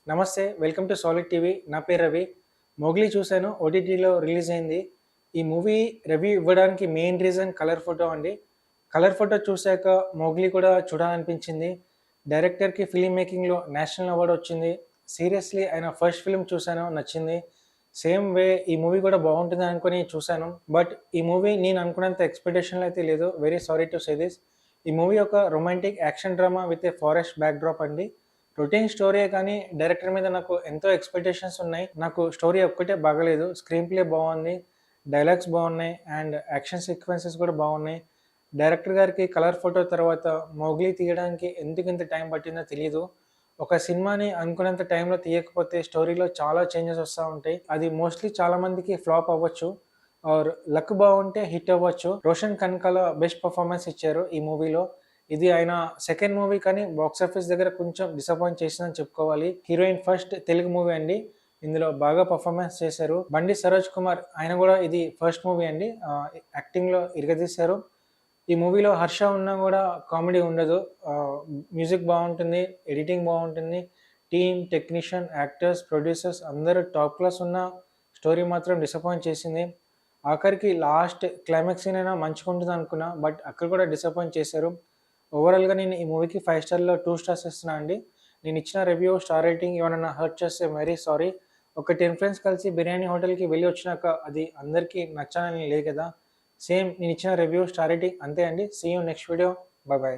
నమస్తే. Welcome to solid TV. నా పేరు రవి. 'మోగ్లీ' చూశాను. ఓటీటీలో రిలీజ్ అయింది. ఈ మూవీ రివ్యూ ఇవ్వడానికి మెయిన్ రీజన్ కలర్ ఫోటో అండి. కలర్ ఫోటో చూశాక 'మోగ్లీ' కూడా చూడాలనిపించింది. డైరెక్టర్‌కి ఫిల్మ్ మేకింగ్‌లో నేషనల్ అవార్డ్ వచ్చింది. సీరియస్‌లీ ఆయన ఫస్ట్ ఫిల్మ్ చూశాను, నచ్చింది. సేమ్ వే ఈ మూవీ కూడా బాగుంటుంది అనుకుని చూశాను. బట్ ఈ మూవీ నేను అనుకున్నంత ఎక్స్‌పెక్టేషన్‌లో అయితే లేదు. Very sorry to say this. ఈ మూవీ ఒక romantic action drama with a forest backdrop అండి. రొటీన్ స్టోరీయే కానీ డైరెక్టర్ మీద నాకు ఎంతో ఎక్స్‌పెక్టేషన్స్ ఉన్నాయి. నాకు స్టోరీ ఒక్కటే బాగాలేదు. స్క్రీన్ ప్లే బాగుంది. డైలాగ్స్ బాగున్నాయి అండ్ యాక్షన్ సీక్వెన్సెస్ కూడా బాగున్నాయి. డైరెక్టర్ గారికి కలర్ ఫోటో తర్వాత 'మోగ్లీ' తీయడానికి ఎందుకింత టైం పట్టిందో తెలీదు. ఒక సినిమాని అనుకున్నంత టైంలో తీయకపోతే స్టోరీలో చాలా చేంజెస్ వస్తా ఉంటాయి. అది మోస్ట్‌లీ చాలా మందికి ఫ్లాప్ అవ్వచ్చు ఆర్ లక్ బాగుంటే హిట్ అవ్వచ్చు. రోషన్ కనకాల బెస్ట్ పర్ఫార్మెన్స్ ఇచ్చారు ఈ మూవీలో. ఇది ఆయన సెకండ్ మూవీ కానీ బాక్స్ ఆఫీస్ దగ్గర కొంచెం డిసప్పాయింట్ చేసిందని చెప్పుకోవాలి. హీరోయిన్ ఫస్ట్ తెలుగు మూవీ అండి. ఇందులో బాగా పర్ఫార్మెన్స్ చేశారు. బండి సరోజ్ కుమార్ ఆయన కూడా ఇది ఫస్ట్ మూవీ అండి. యాక్టింగ్‌లో ఇరగదీశారు. ఈ మూవీలో హర్ష ఉన్నా కూడా కామెడీ ఉండదు. మ్యూజిక్ బాగుంటుంది, ఎడిటింగ్ బాగుంటుంది. టీమ్, టెక్నీషియన్, యాక్టర్స్, ప్రొడ్యూసర్స్ అందరూ టాప్ క్లాస్ ఉన్న స్టోరీ మాత్రం డిసప్పాయింట్ చేసింది. ఆఖరికి లాస్ట్ క్లైమాక్స్ సీన్ అయినా మంచిగా ఉంటుంది అనుకున్నా. బట్ అక్కడ కూడా డిసప్పాయింట్ చేశారు. ఓవరాల్‌గా నేను ఈ మూవీకి 5 స్టార్‌లో 2 స్టార్స్ ఇస్తున్నా అండి. నేను ఇచ్చిన రివ్యూ, స్టార్ రేటింగ్ ఏమైనా హర్ట్ చేస్తే వెరీ సారీ. ఒక 10 ఫ్రెండ్స్ కలిసి బిర్యానీ హోటల్‌కి వెళ్ళి వచ్చినాక అది అందరికీ నచ్చాలని లేదు కదా! సేమ్ నేను ఇచ్చిన రివ్యూ, స్టార్ రేటింగ్ అంతే అండి. See you next video. Bye by.